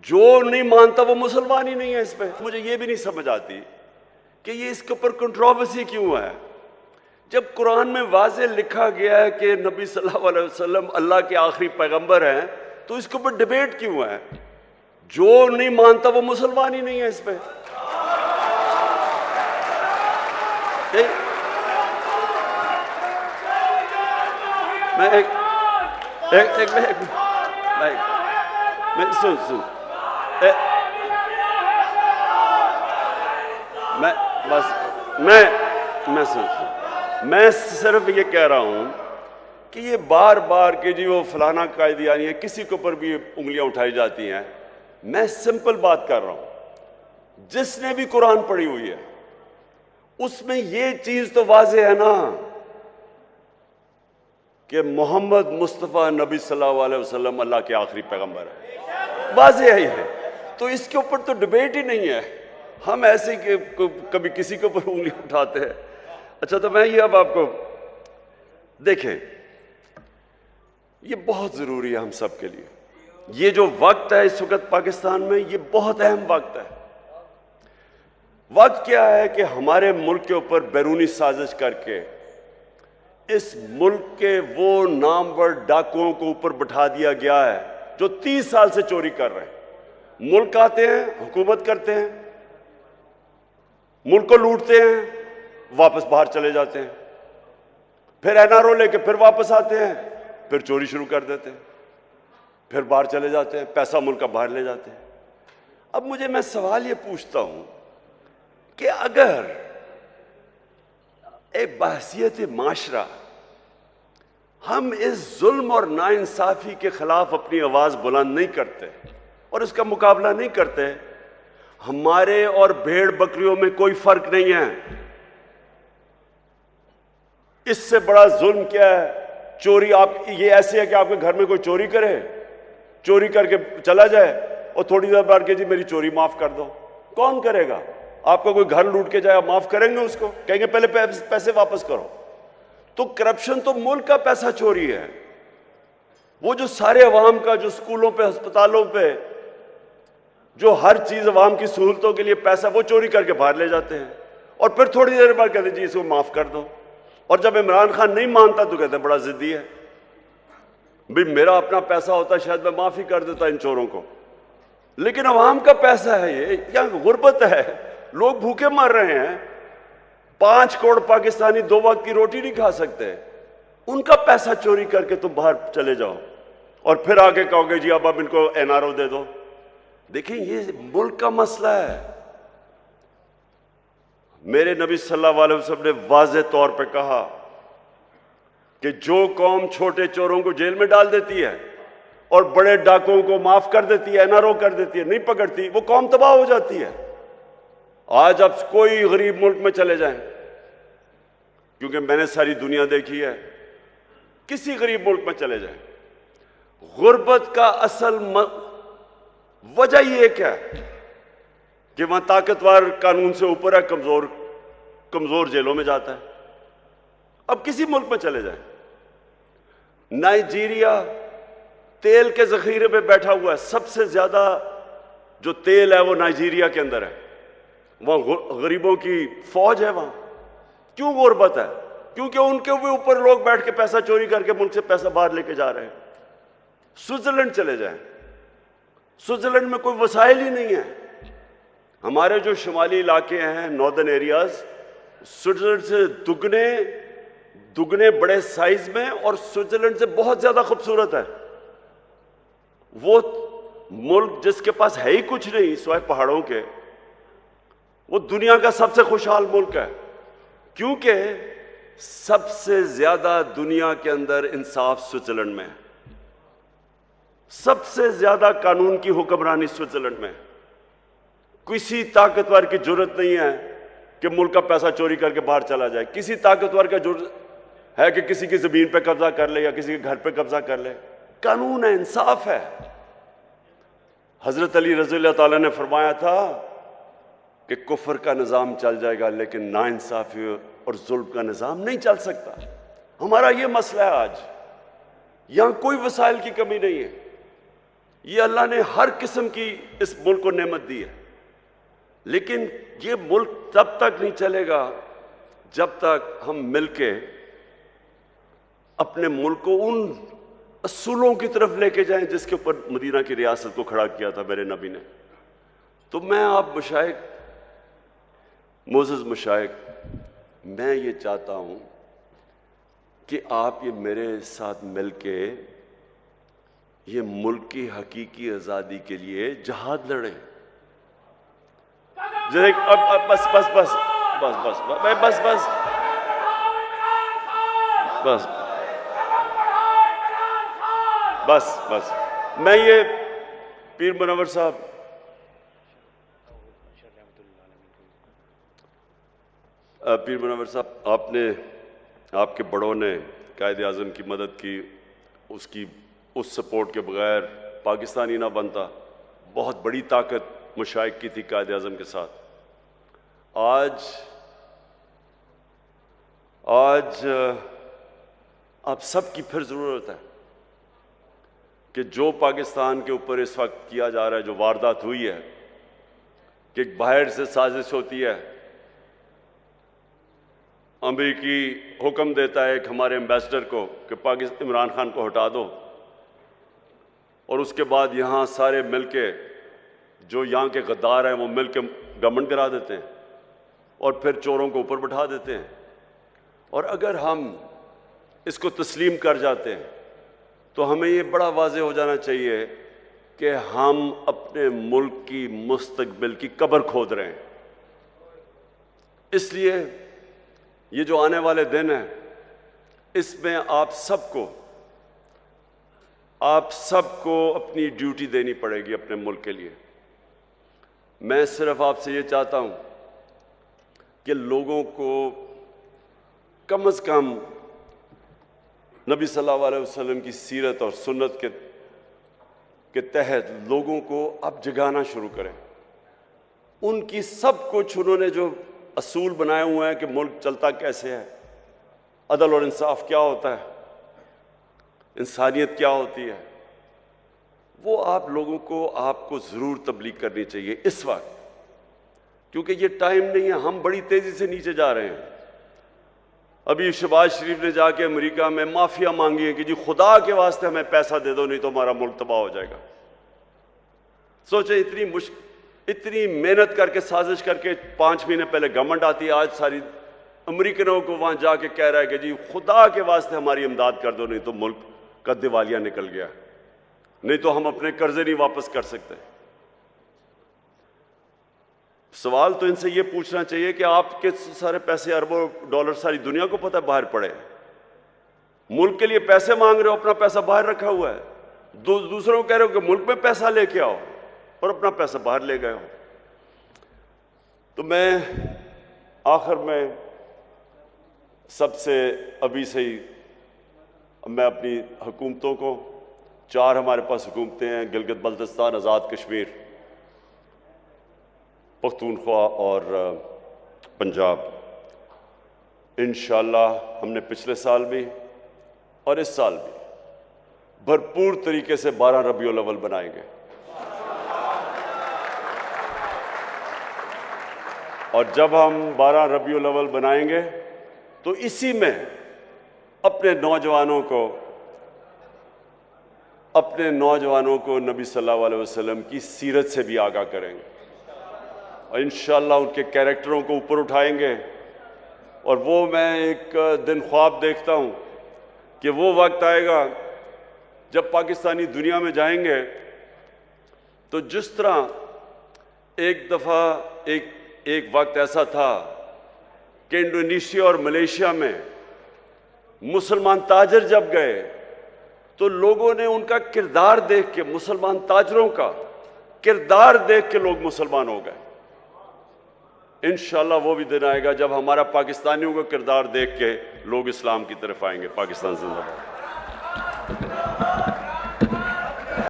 जो नहीं मानता वो मुसलमान ही नहीं है। इस पे मुझे ये भी नहीं समझ आती कि ये इसके ऊपर कंट्रोवर्सी क्यों है, जब कुरान में वाज़े लिखा गया है कि नबी सल्लल्लाहु अलैहि वसल्लम अल्लाह के आखिरी पैगंबर हैं, तो इसके ऊपर डिबेट क्यों है? जो नहीं मानता वो मुसलमान ही नहीं है। इस पे मैं मैं सिर्फ ये कह रहा हूं कि ये बार बार के जी वो फलाना कायदियानी है, किसी के ऊपर भी उंगलियां उठाई जाती हैं। मैं सिंपल बात कर रहा हूं, जिसने भी कुरान पढ़ी हुई है उसमें ये चीज तो वाज़े है ना कि मोहम्मद मुस्तफ़ा नबी सल्लल्लाहु अलैहि वसल्लम अल्लाह के आखिरी पैगंबर है, वाज़े ही है। तो इसके ऊपर तो डिबेट ही नहीं है। हम ऐसे कि कभी किसी के ऊपर उंगली उठाते हैं। अच्छा, तो मैं ये अब आपको देखें, ये बहुत ज़रूरी है हम सब के लिए। ये जो वक्त है इस वक्त पाकिस्तान में, ये बहुत अहम वक्त है। वक्त क्या है कि हमारे मुल्क के ऊपर बैरूनी साजिश करके इस मुल्क के वो नामवर डाकुओं को ऊपर बैठा दिया गया है जो 30 साल से चोरी कर रहे हैं। मुल्क आते हैं, हुकूमत करते हैं, मुल्क को लूटते हैं, वापस बाहर चले जाते हैं, फिर एनआरओ लेके फिर वापस आते हैं, फिर चोरी शुरू कर देते हैं, फिर बाहर चले जाते हैं, पैसा मुल्क का बाहर ले जाते हैं। अब मैं सवाल ये पूछता हूं कि अगर एक बहसियत माशरा हम इस जुल्म और नाइंसाफी के खिलाफ अपनी आवाज बुलंद नहीं करते और इसका मुकाबला नहीं करते, हमारे और भेड़ बकरियों में कोई फर्क नहीं है। इससे बड़ा जुल्म क्या है? चोरी। आप ये ऐसे है कि आपके घर में कोई चोरी करे, चोरी करके चला जाए और थोड़ी देर बाद के जी मेरी चोरी माफ कर दो। कौन करेगा? आपका कोई घर लूट के जाए, आप माफ करेंगे उसको? कहेंगे पहले पैसे वापस करो। तो करप्शन तो मुल्क का पैसा चोरी है। वो जो सारे अवाम का, जो स्कूलों पे, अस्पतालों पे, जो हर चीज अवाम की सहूलतों के लिए पैसा, वो चोरी करके बाहर ले जाते हैं और फिर थोड़ी देर बाद कहते हैं जी इसको माफ कर दो। और जब इमरान खान नहीं मानता तो कहते हैं बड़ा जिद्दी है, भाई मेरा अपना पैसा होता शायद मैं माफी कर देता इन चोरों को, लेकिन अवाम का पैसा है ये। यहाँ गुर्बत है, लोग भूखे मर रहे हैं। 5 करोड़ पाकिस्तानी 2 वक्त की रोटी नहीं खा सकते, उनका पैसा चोरी करके तुम बाहर चले जाओ और फिर आगे कहोगे जी अब इनको एनआरओ दे दो। देखिए ये मुल्क का मसला है। मेरे नबी सल्लल्लाहु अलैहि वसल्लम ने वाज़े तौर पे कहा कि जो कौम छोटे चोरों को जेल में डाल देती है और बड़े डाकुओं को माफ कर देती है, एनआरओ कर देती है, नहीं पकड़ती, वो कौम तबाह हो जाती है। आज आप कोई गरीब मुल्क में चले जाएं, क्योंकि मैंने सारी दुनिया देखी है, किसी गरीब मुल्क में चले जाएं, गुर्बत का असल वजह ये क्या है कि वहां ताकतवर कानून से ऊपर है, कमजोर जेलों में जाता है। अब किसी मुल्क में चले जाएं, नाइजीरिया तेल के जखीरे पे बैठा हुआ है, सबसे ज्यादा जो तेल है वो नाइजीरिया के अंदर है, वहां गरीबों की फौज है। वहां क्यों गुर्बत है? क्योंकि उनके ऊपर लोग बैठ के पैसा चोरी करके मुल्क से पैसा बाहर लेके जा रहे हैं। स्विट्जरलैंड चले जाएं, स्विट्जरलैंड में कोई वसाइल ही नहीं है। हमारे जो शुमाली इलाके हैं, नॉर्दर्न एरियाज, स्विट्जरलैंड से दुगने बड़े साइज में और स्विट्जरलैंड से बहुत ज्यादा खूबसूरत है। वो मुल्क जिसके पास है ही कुछ नहीं सिवाय पहाड़ों के, वो दुनिया का सबसे खुशहाल मुल्क है, क्योंकि सबसे ज्यादा दुनिया के अंदर इंसाफ स्विट्जरलैंड में है, सबसे ज्यादा कानून की हुक्मरानी स्विट्जरलैंड में। किसी ताकतवर की जरूरत नहीं है कि मुल्क का पैसा चोरी करके बाहर चला जाए। किसी ताकतवर का जरूरत है कि किसी की जमीन पे कब्जा कर ले या किसी के घर पे कब्जा कर ले। कानून है, इंसाफ है। हजरत अली रज़ी अल्लाह ताला ने फरमाया था कि कुफर का निज़ाम चल जाएगा लेकिन नाइंसाफी और जुल्म का निज़ाम नहीं चल सकता। हमारा ये मसला है आज। यहां कोई वसाइल की कमी नहीं है, ये अल्लाह ने हर किस्म की इस मुल्क को नेमत दी है, लेकिन ये मुल्क तब तक नहीं चलेगा जब तक हम मिलके अपने मुल्क को उन असूलों की तरफ लेके जाएं जिसके ऊपर मदीना की रियासत को खड़ा किया था मेरे नबी ने। तो मैं आप मशाइख, मोअज़्ज़ज़ मशाइख, मैं ये चाहता हूं कि आप ये मेरे साथ मिलके ये मुल्क की हकीकी आज़ादी के लिए जहाद लड़ें। जैसे अब बस बस बस बस बस बस बस बस बस बस मैं ये पीर मुनव्वर साहब, पीर मुनव्वर साहब, आपने, आपके बड़ों ने कायदे आज़म की मदद की, उसकी उस सपोर्ट के बगैर पाकिस्तानी ना बनता। बहुत बड़ी ताकत मशाइख की थी कायदे आज़म के साथ। आज आप सबकी फिर ज़रूरत है कि जो पाकिस्तान के ऊपर इस वक्त किया जा रहा है, जो वारदात हुई है कि बाहर से साजिश होती है, अमेरिकी हुक्म देता है कि हमारे एम्बेसडर को कि पाकिस्तान इमरान खान को हटा दो, और उसके बाद यहाँ सारे मिलके जो यहाँ के गद्दार हैं वो मिलके गवर्नमेंट गिरा देते हैं और फिर चोरों को ऊपर बैठा देते हैं। और अगर हम इसको तस्लीम कर जाते हैं तो हमें ये बड़ा वाज़ेह हो जाना चाहिए कि हम अपने मुल्क की मुस्तकबिल की कब्र खोद रहे हैं। इसलिए ये जो आने वाले दिन हैं, इसमें आप सबको अपनी ड्यूटी देनी पड़ेगी अपने मुल्क के लिए। मैं सिर्फ आपसे ये चाहता हूं कि लोगों को कम से कम नबी सल्लल्लाहु अलैहि वसल्लम की सीरत और सुन्नत के तहत लोगों को अब जगाना शुरू करें। उनकी सब कुछ उन्होंने जो असूल बनाए हुए हैं कि मुल्क चलता कैसे है, अदल और इंसाफ क्या होता है, इंसानियत क्या होती है, वो आप लोगों को, आपको ज़रूर तबलीग करनी चाहिए इस वक्त, क्योंकि ये टाइम नहीं है। हम बड़ी तेज़ी से नीचे जा रहे हैं। अभी शहबाज शरीफ ने जाके अमेरिका में माफिया मांगी है कि जी खुदा के वास्ते हमें पैसा दे दो, नहीं तो हमारा मुल्क तबाह हो जाएगा। सोचे इतनी मेहनत करके, साजिश करके 5 महीने पहले गवर्नमेंट आती है, आज सारी अमेरिकनों को वहां जाके कह रहा है कि जी खुदा के वास्ते हमारी इमदाद कर दो, नहीं तो मुल्क का दिवालिया निकल गया, नहीं तो हम अपने कर्जे नहीं वापस कर सकते। सवाल तो इनसे ये पूछना चाहिए कि आपके सारे पैसे, अरबों डॉलर सारी दुनिया को पता है बाहर पड़े, मुल्क के लिए पैसे मांग रहे हो, अपना पैसा बाहर रखा हुआ है, दूसरों को कह रहे हो कि मुल्क में पैसा लेके आओ और अपना पैसा बाहर ले गए हो। तो मैं आखिर में सबसे अभी से ही मैं अपनी हुकूमतों को, 4 हमारे पास हुकूमतें हैं, गिलगित बल्तिस्तान, आज़ाद कश्मीर, पख्तूनख्वा और पंजाब। इंशाअल्लाह हमने पिछले साल भी और इस साल भी भरपूर तरीके से 12 रबीउल अव्वल बनाएंगे, और जब हम 12 रबीउल अव्वल बनाएंगे तो इसी में अपने नौजवानों को नबी सल्लल्लाहु अलैहि वसल्लम की सीरत से भी आगाह करेंगे, और इंशाअल्लाह उनके कैरेक्टरों को ऊपर उठाएंगे। और वो मैं एक दिन ख्वाब देखता हूँ कि वो वक्त आएगा जब पाकिस्तानी दुनिया में जाएंगे तो जिस तरह एक दफ़ा एक वक्त ऐसा था कि इंडोनेशिया और मलेशिया में मुसलमान ताजर जब गए तो लोगों ने उनका किरदार देख के, मुसलमान ताजरों का किरदार देख के लोग मुसलमान हो गए। इंशाअल्लाह वो भी दिन आएगा जब हमारा पाकिस्तानियों का किरदार देख के लोग इस्लाम की तरफ आएंगे। पाकिस्तान जिंदाबाद।